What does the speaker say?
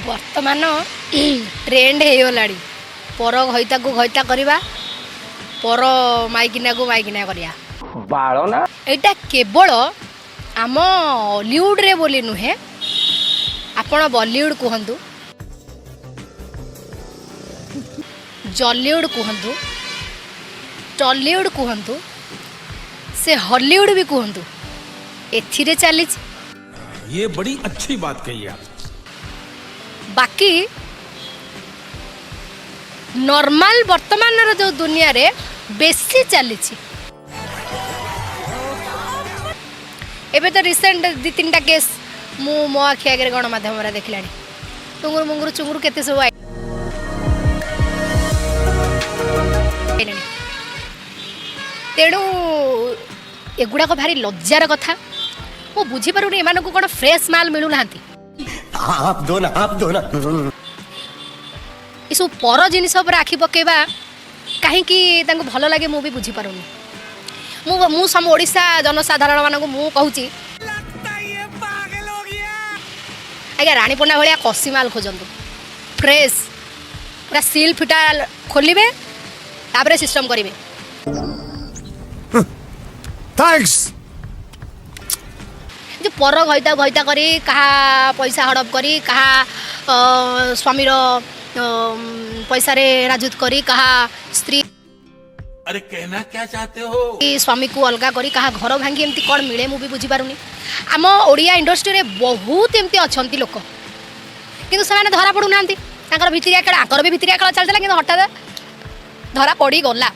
वर्तमान ट्रेंड हो गला पर घईता को घईता करवा पर माइकिना को माइकिना करिया बाळना एटा केवल आम हॉलीवुड रे बोली नुहे आपण बॉलीवुड कहतु जॉलीवुड कहतु टॉलीवुड कहतु से हॉलीवुड भी कहतु एथिरे चली ये बड़ी अच्छी बात कही आप। बाकी नॉर्मल वर्तमान जो दुनिया रे बेसी चली एबे तो रिसेंट दी तीन टा केस मो आखि आगे गणमाध्यम देखला टुंगुर मुंगुर चुंगुर केते सब तेणु एगुड़ाक भारी लज्जार कथा मु बुझीपारूनी एमान को कौन फ्रेश माल मिलू ना आप दो ना ये सब पर जिनिस आखि पकेबा कहीं भल लगे मु भी बुझीपारूनी मु सम ओडिशा जनसाधारण मान मु कहूची आज्ञा रानीपंडा भाया कसी माल खोजतु फ्रेश पूरा सिल फिटा खोलिबे तापरे सिस्टम करिवे। थैंक्स जो पर घईता घईता करी कहा पैसा हड़प करी कहा स्वामीर पैसा रे राजुत करी कहा स्त्री अरे कहना क्या चाहते हो? स्वामी को अलगा करी कहा घर भांगी एमती कौन मिले मु भी बुझी पारुनी। आम ओडिया इंडस्ट्री रे बहुत एमती अच्छंती लोक किंतु से धरा पड़ू ना भितरिया खेल आकर भी भितरिया खेल चलता कि हठात धरा पड़ी गला।